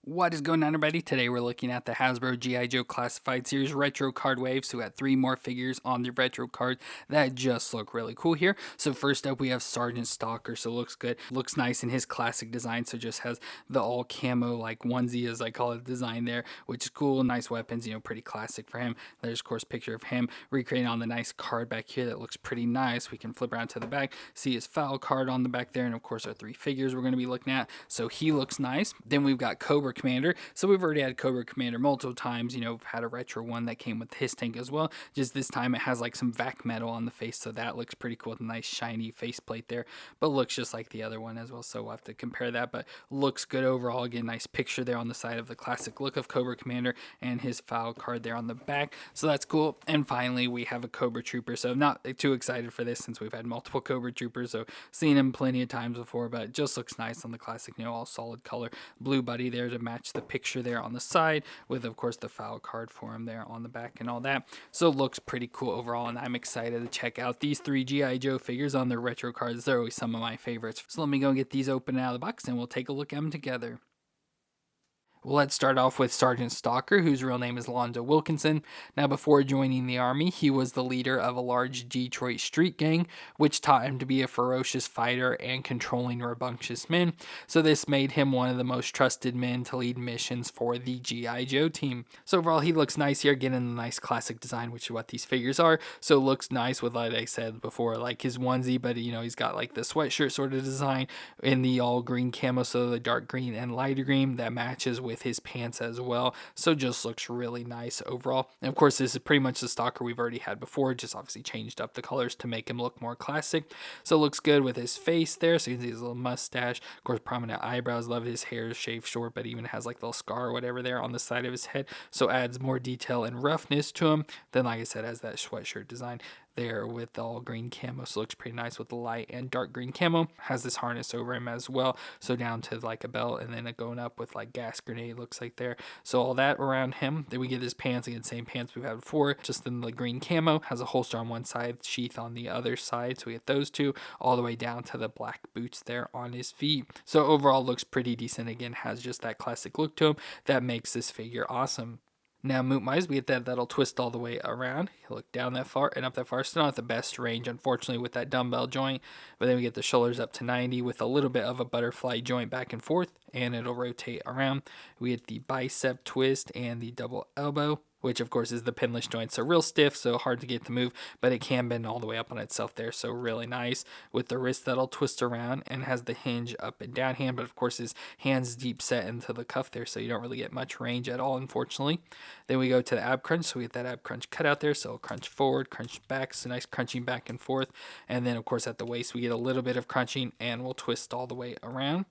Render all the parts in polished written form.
What is going on, everybody? Today we're looking at the Hasbro G.I. Joe Classified Series Retro Card Wave. So we got 3 more figures on the retro cards that just look really cool here. So first up we have Sergeant Stalker. So looks good. Looks nice in his classic design. So just has the all camo like onesie as I call it design there, which is cool. Nice weapons, pretty classic for him. There's of course picture of him recreating on the nice card back here that looks pretty nice. We can flip around to the back, see his foul card on the back there, and of course our 3 figures we're going to be looking at. So he looks nice. Then we've got Cobra Commander. So we've already had Cobra Commander multiple times, we've had a retro one that came with his tank as well. Just this time it has like some vac metal on the face, so that looks pretty cool with a nice shiny faceplate there, but looks just like the other one as well, so we'll have to compare that, but looks good overall. Again, nice picture there on the side of the classic look of Cobra Commander and his foul card there on the back, so that's cool. And finally we have a Cobra Trooper, so I'm not too excited for this since we've had multiple Cobra Troopers, so seen him plenty of times before, but it just looks nice on the classic, all solid color blue buddy there to match the picture there on the side with of course the foul card for him there on the back and all that. So looks pretty cool overall, and I'm excited to check out these 3 G.I. Joe figures on their retro cards. They're always some of my favorites. So let me go get these open out of the box and we'll take a look at them together. Well, let's start off with Sergeant Stalker, whose real name is Lonzo Wilkinson. Now, before joining the Army, he was the leader of a large Detroit street gang, which taught him to be a ferocious fighter and controlling rambunctious men. So this made him one of the most trusted men to lead missions for the G.I. Joe team. So overall, he looks nice here, getting a nice classic design, which is what these figures are. So it looks nice with, like I said before, like his onesie, but he's got like the sweatshirt sort of design in the all green camo, so the dark green and lighter green that matches with his pants as well, so just looks really nice overall. And of course this is pretty much the Stalker we've already had before, just obviously changed up the colors to make him look more classic. So it looks good with his face there, so you can see his little mustache, of course prominent eyebrows. Love his hair is shaved short, but even has like a little scar or whatever there on the side of his head, so adds more detail and roughness to him. Then like I said, has that sweatshirt design there with the all green camo, so looks pretty nice with the light and dark green camo. Has this harness over him as well, so down to like a belt, and then it going up with like gas grenade looks like there, so all that around him. Then we get his pants, again same pants we've had before, just in the green camo. Has a holster on one side, sheath on the other side, so we get those two all the way down to the black boots there on his feet. So overall looks pretty decent. Again, has just that classic look to him that makes this figure awesome. Now, Moot-Mize, we get that'll twist all the way around. He'll look down that far and up that far. Still not the best range, unfortunately, with that dumbbell joint. But then we get the shoulders up to 90 with a little bit of a butterfly joint back and forth, and it'll rotate around. We get the bicep twist and the double elbow, which of course is the pinless joint, so real stiff, so hard to get to move, but it can bend all the way up on itself there, so really nice. With the wrist that'll twist around and has the hinge up and down hand, but of course his hand's deep set into the cuff there, so you don't really get much range at all, unfortunately. Then we go to the ab crunch, so we get that ab crunch cut out there, so it'll crunch forward, crunch back, so nice crunching back and forth. And then of course at the waist we get a little bit of crunching and we'll twist all the way around.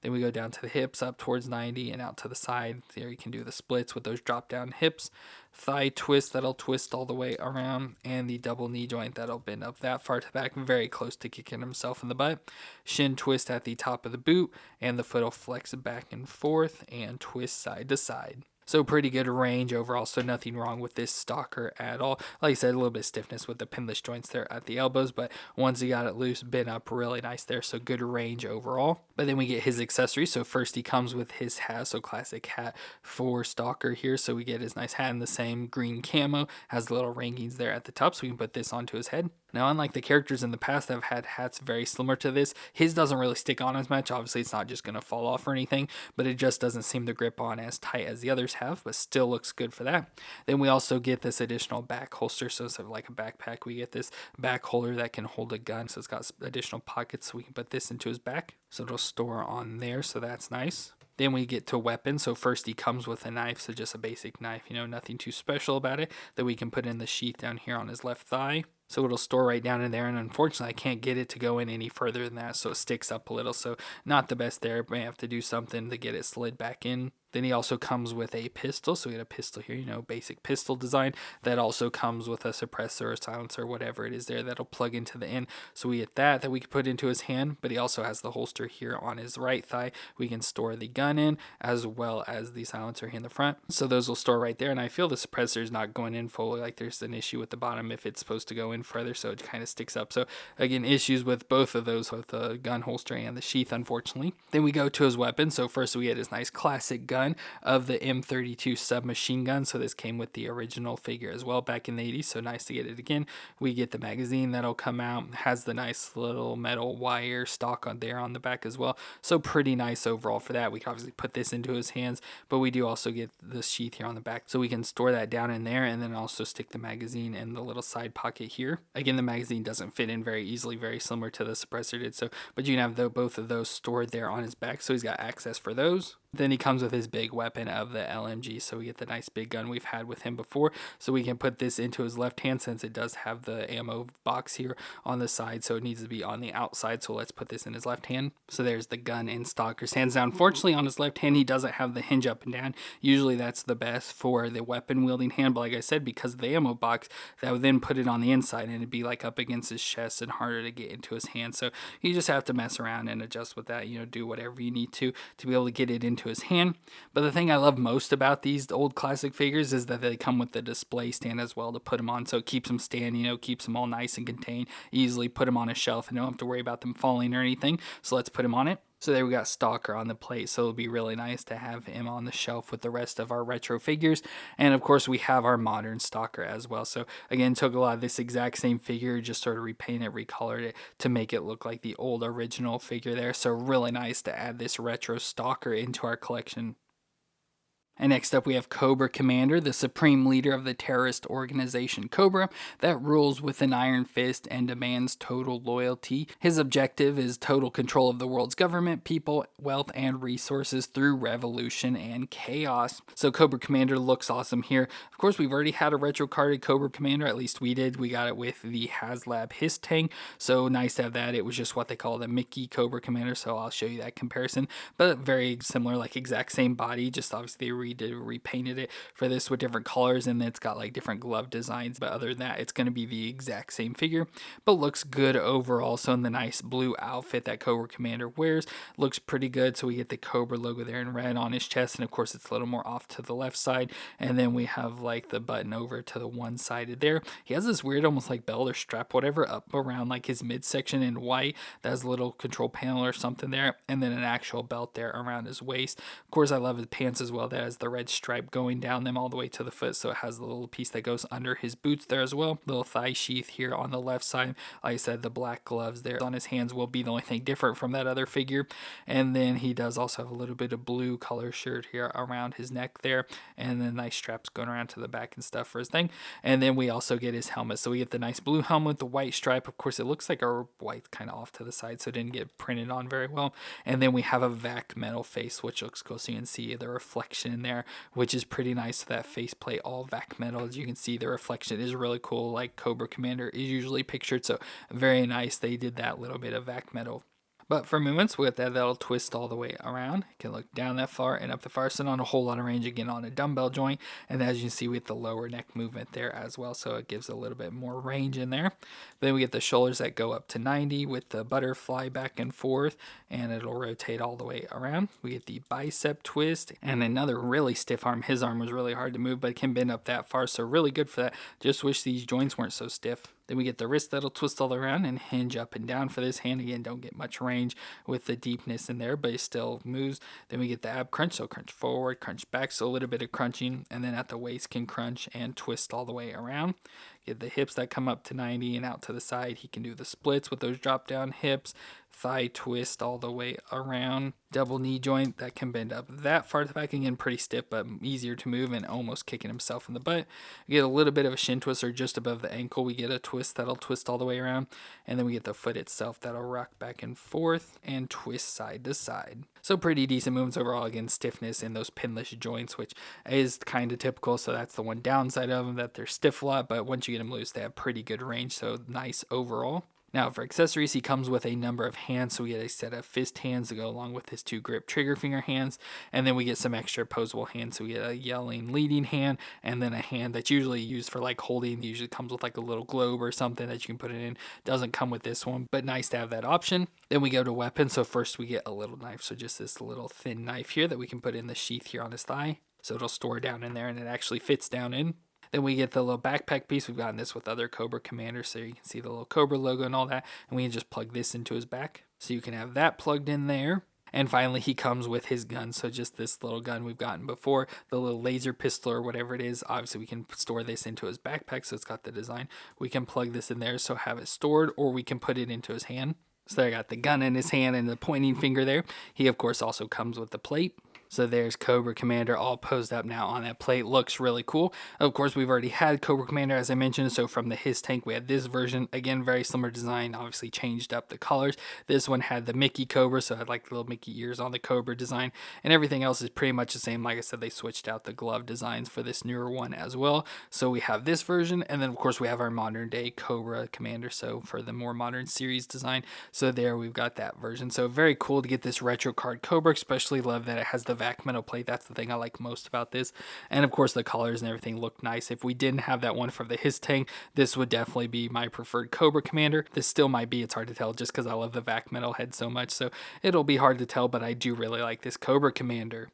Then we go down to the hips, up towards 90 and out to the side. There you can do the splits with those drop down hips. Thigh twist, that'll twist all the way around, and the double knee joint that'll bend up that far to the back, very close to kicking himself in the butt. Shin twist at the top of the boot, and the foot will flex back and forth and twist side to side. So pretty good range overall, so nothing wrong with this Stalker at all. Like I said, a little bit of stiffness with the pinless joints there at the elbows, but once he got it loose, bent up really nice there, so good range overall. But then we get his accessories. So first he comes with his hat, so classic hat for Stalker here. So we get his nice hat in the same green camo, has little ringings there at the top, so we can put this onto his head. Now, unlike the characters in the past that have had hats very similar to this, his doesn't really stick on as much. Obviously, it's not just going to fall off or anything, but it just doesn't seem to grip on as tight as the others have, but still looks good for that. Then we also get this additional back holster, so instead of like a backpack, we get this back holder that can hold a gun, so it's got additional pockets, so we can put this into his back, so it'll store on there, so that's nice. Then we get to weapons. So first he comes with a knife, so just a basic knife, nothing too special about it, that we can put in the sheath down here on his left thigh. So it'll store right down in there, and unfortunately I can't get it to go in any further than that, so it sticks up a little, so not the best there. May have to do something to get it slid back in. Then he also comes with a pistol, so we get a pistol here, basic pistol design. That also comes with a suppressor or silencer, whatever it is there, that'll plug into the end. So we get that we can put into his hand, but he also has the holster here on his right thigh. We can store the gun in, as well as the silencer here in the front. So those will store right there, and I feel the suppressor is not going in fully, like there's an issue with the bottom if it's supposed to go in further, so it kind of sticks up. So again, issues with both of those, with the gun holster and the sheath, unfortunately. Then we go to his weapon. So first we get his nice classic gun. gun of the M32 submachine gun. So this came with the original figure as well back in the 80s. So nice to get it again. We get the magazine that'll come out. Has the nice little metal wire stock on there on the back as well. So pretty nice overall for that. We can obviously put this into his hands, but we do also get the sheath here on the back. So we can store that down in there and then also stick the magazine in the little side pocket here. Again, the magazine doesn't fit in very easily, very similar to the suppressor did. So, but you can have both of those stored there on his back. So he's got access for those. Then he comes with his big weapon of the LMG. So we get the nice big gun we've had with him before. So we can put this into his left hand since it does have the ammo box here on the side. So it needs to be on the outside. So let's put this in his left hand. So there's the gun in Stalker's hands. Now, unfortunately, on his left hand, he doesn't have the hinge up and down. Usually that's the best for the weapon wielding hand. But like I said, because of the ammo box, that would then put it on the inside and it'd be like up against his chest and harder to get into his hand. So you just have to mess around and adjust with that, do whatever you need to be able to get it into his hand. But the thing I love most about these old classic figures is that they come with the display stand as well to put them on. So it keeps them standing, keeps them all nice and contained. Easily put them on a shelf and don't have to worry about them falling or anything. So let's put them on it. So there we got Stalker on the plate, so it'll be really nice to have him on the shelf with the rest of our retro figures. And of course we have our modern Stalker as well. So again, took a lot of this exact same figure, just sort of repainted, recolored it to make it look like the old original figure there. So really nice to add this retro Stalker into our collection. And next up we have Cobra Commander, the supreme leader of the terrorist organization Cobra that rules with an iron fist and demands total loyalty. His objective is total control of the world's government, people, wealth, and resources through revolution and chaos. So Cobra Commander looks awesome here. Of course, we've already had a retro carded Cobra Commander, at least we did. We got it with the HasLab Hiss Tank, so nice to have that. It was just what they call the Mickey Cobra Commander, so I'll show you that comparison. But very similar, like exact same body, just obviously repainted it for this with different colors, and then it's got like different glove designs. But other than that, it's going to be the exact same figure, but looks good overall. So in the nice blue outfit that Cobra Commander wears, looks pretty good. So we get the Cobra logo there in red on his chest, and of course it's a little more off to the left side, and then we have like the button over to the one sided there. He has this weird almost like belt or strap whatever up around like his midsection in white that has a little control panel or something there, and then an actual belt there around his waist. Of course I love his pants as well, that has the red stripe going down them all the way to the foot, so it has the little piece that goes under his boots there as well. Little thigh sheath here on the left side. Like I said, the black gloves there on his hands will be the only thing different from that other figure. And then he does also have a little bit of blue color shirt here around his neck there, and then nice straps going around to the back and stuff for his thing. And then we also get his helmet, so we get the nice blue helmet with the white stripe. Of course it looks like our white kind of off to the side, so it didn't get printed on very well. And then we have a vac metal face, which looks cool, so you can see the reflection in there, which is pretty nice. That faceplate all vac metal, as you can see the reflection is really cool, like Cobra Commander is usually pictured. So very nice they did that little bit of vac metal. But for movements with that, that'll twist all the way around. You can look down that far and up the far, so not a whole lot of range again on a dumbbell joint. And as you can see, with the lower neck movement there as well, so it gives a little bit more range in there. Then we get the shoulders that go up to 90 with the butterfly back and forth, and it'll rotate all the way around. We get the bicep twist and another really stiff arm. His arm was really hard to move, but it can bend up that far, so really good for that. Just wish these joints weren't so stiff. Then we get the wrist that'll twist all around and hinge up and down for this hand. Again, don't get much range with the deepness in there, but it still moves. Then we get the ab crunch, so crunch forward, crunch back, so a little bit of crunching, and then at the waist can crunch and twist all the way around. Get the hips that come up to 90 and out to the side. He can do the splits with those drop down hips, thigh twist all the way around, double knee joint that can bend up that far to the back. Again, pretty stiff, but easier to move and almost kicking himself in the butt. We get a little bit of a shin twist, or just above the ankle, we get a twist that'll twist all the way around. And then we get the foot itself that'll rock back and forth and twist side to side. So pretty decent movements overall. Again, stiffness in those pinless joints, which is kind of typical. So that's the one downside of them, that they're stiff a lot, but once you get them loose, they have pretty good range. So nice overall. Now for accessories, he comes with a number of hands, so we get a set of fist hands to go along with his 2 grip trigger finger hands, and then we get some extra opposable hands, so we get a yelling leading hand, and then a hand that's usually used for like holding. Usually comes with like a little globe or something that you can put it in. Doesn't come with this one, but nice to have that option. Then we go to weapons, so first we get a little knife, so just this little thin knife here that we can put in the sheath here on his thigh, so it'll store down in there and it actually fits down in. Then we get the little backpack piece. We've gotten this with other Cobra Commanders, so you can see the little Cobra logo and all that. And we can just plug this into his back. So you can have that plugged in there. And finally, he comes with his gun. So just this little gun we've gotten before, the little laser pistol or whatever it is. Obviously, we can store this into his backpack, so it's got the design. We can plug this in there, so have it stored, or we can put it into his hand. So there, I got the gun in his hand and the pointing finger there. He, of course, also comes with the plate. So there's Cobra Commander all posed up now on that plate. Looks really cool. Of course, we've already had Cobra Commander, as I mentioned. So from the his tank, we had this version. Again, very similar design. Obviously changed up the colors. This one had the Mickey Cobra, so I had like the little Mickey ears on the Cobra design. And everything else is pretty much the same. Like I said, they switched out the glove designs for this newer one as well. So we have this version. And then, of course, we have our modern day Cobra Commander. So for the more modern series design. So there we've got that version. So very cool to get this retro card Cobra. Especially love that it has the vac metal plate. That's the thing I like most about this. And of course the colors and everything look nice. If we didn't have that one from the his tank, this would definitely be my preferred Cobra Commander. This still might be, it's hard to tell just because I love the vac metal head so much, so it'll be hard to tell, but I do really like this Cobra Commander.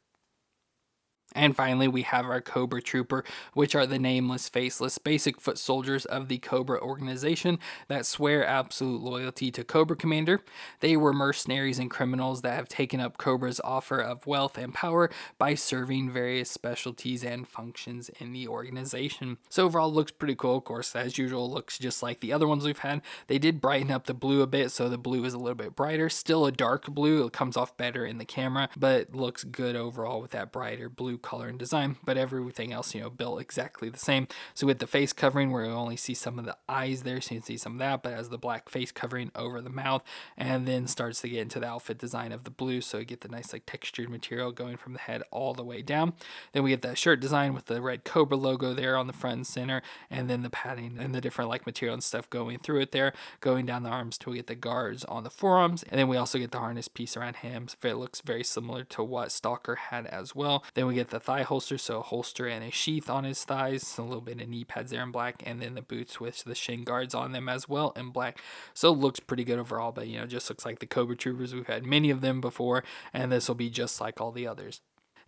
And finally, we have our Cobra Trooper, which are the nameless, faceless, basic foot soldiers of the Cobra organization that swear absolute loyalty to Cobra Commander. They were mercenaries and criminals that have taken up Cobra's offer of wealth and power by serving various specialties and functions in the organization. So overall, it looks pretty cool. Of course, as usual, looks just like the other ones we've had. They did brighten up the blue a bit, so the blue is a little bit brighter. Still a dark blue. It comes off better in the camera, but looks good overall with that brighter blue color and design, but everything else, built exactly the same. So with the face covering, where you only see some of the eyes there, so you can see some of that, but has the black face covering over the mouth, and then starts to get into the outfit design of the blue, so you get the nice like textured material going from the head all the way down. Then we get that shirt design with the red Cobra logo there on the front and center, and then the padding and the different like material and stuff going through it there, going down the arms till we get the guards on the forearms, and then we also get the harness piece around him. So it looks very similar to what Stalker had as well. Then we get the thigh holster, so a holster and a sheath on his thighs, a little bit of knee pads there in black, and then the boots with the shin guards on them as well in black. So it looks pretty good overall, but just looks like the Cobra Troopers. We've had many of them before, and this will be just like all the others.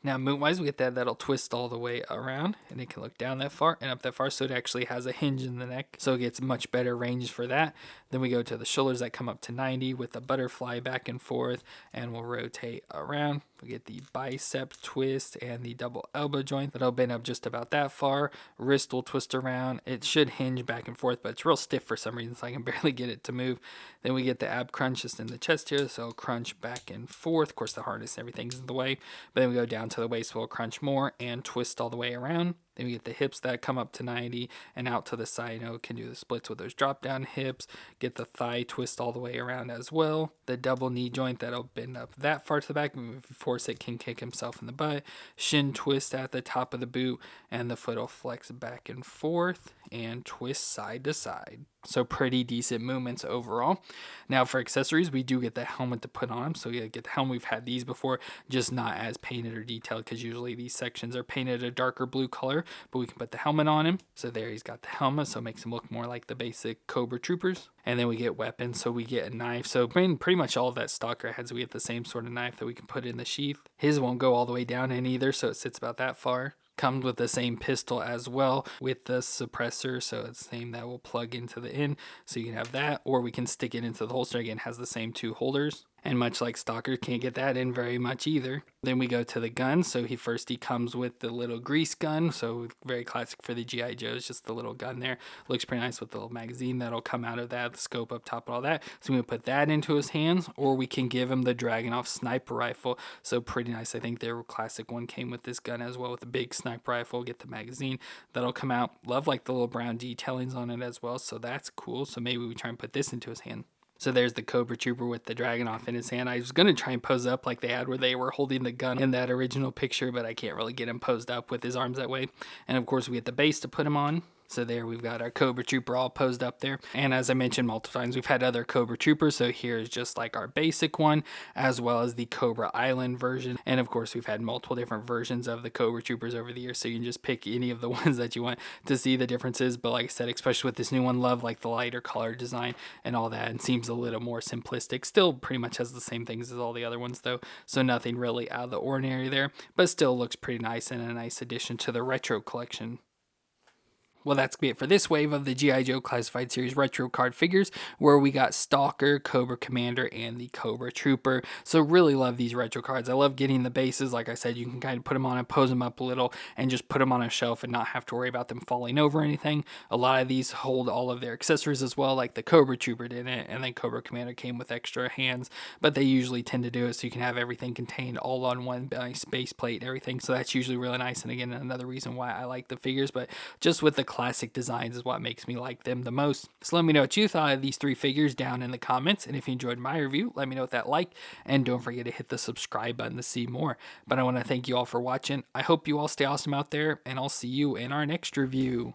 Now, moon-wise, we get that'll twist all the way around, and it can look down that far and up that far, so it actually has a hinge in the neck, so it gets much better range for that. Then we go to the shoulders that come up to 90 with the butterfly back and forth, and we'll rotate around. We get the bicep twist and the double elbow joint that'll bend up just about that far. Wrist will twist around. It should hinge back and forth, but it's real stiff for some reason, so I can barely get it to move. Then we get the ab crunch just in the chest here, so crunch back and forth. Of course, the harness and everything's in the way, but then we go down to the waist, we'll crunch more and twist all the way around. Then we get the hips that come up to 90 and out to the side. Can do the splits with those drop down hips. Get the thigh twist all the way around as well. The double knee joint that'll bend up that far to the back. If you force it, can kick himself in the butt. Shin twist at the top of the boot, and the foot will flex back and forth and twist side to side. So pretty decent movements overall. Now for accessories, we do get the helmet to put on him. So you get the helmet. We've had these before, just not as painted or detailed, because usually these sections are painted a darker blue color, but we can put the helmet on him. So there he's got the helmet, so it makes him look more like the basic Cobra Troopers. And then we get weapons, so we get a knife. So pretty much all of that Stalker heads, we get the same sort of knife that we can put in the sheath. His won't go all the way down in either, so it sits about that far. Comes with the same pistol as well with the suppressor, so it's the same that will plug into the end, so you can have that, or we can stick it into the holster. Again, has the same two holders, and much like Stalker, can't get that in very much either. Then we go to the gun. So he comes with the little grease gun, so very classic for the G.I. Joes, just the little gun there. Looks pretty nice with the little magazine that'll come out of that, the scope up top and all that. So we can put that into his hands, or we can give him the Dragunov sniper rifle. So pretty nice. I think their classic one came with this gun as well, with a big sniper rifle. Get the magazine that'll come out. Love like the little brown detailings on it as well, so that's cool. So maybe we try and put this into his hand. So there's the Cobra Trooper with the Dragunov in his hand. I was going to try and pose up like they had where they were holding the gun in that original picture, but I can't really get him posed up with his arms that way. And of course we get the base to put him on. So there we've got our Cobra Trooper all posed up there. And as I mentioned multiple times, we've had other Cobra Troopers. So here's just like our basic one, as well as the Cobra Island version. And of course, we've had multiple different versions of the Cobra Troopers over the years. So you can just pick any of the ones that you want to see the differences. But like I said, especially with this new one, love like the lighter color design and all that. And seems a little more simplistic. Still pretty much has the same things as all the other ones though. So nothing really out of the ordinary there. But still looks pretty nice and a nice addition to the retro collection. Well, that's gonna be it for this wave of the G.I. Joe Classified Series retro card figures, where we got Stalker, Cobra Commander, and the Cobra Trooper. So really love these retro cards. I love getting the bases. Like I said, you can kind of put them on and pose them up a little and just put them on a shelf and not have to worry about them falling over or anything. A lot of these hold all of their accessories as well, like the Cobra Trooper did it, and then Cobra Commander came with extra hands, but they usually tend to do it so you can have everything contained all on one nice base plate and everything. So that's usually really nice. And again, another reason why I like the figures, but just with the classic designs is what makes me like them the most. So let me know what you thought of these three figures down in the comments, and if you enjoyed my review, let me know with that like, and don't forget to hit the subscribe button to see more. But I want to thank you all for watching. I hope you all stay awesome out there, and I'll see you in our next review.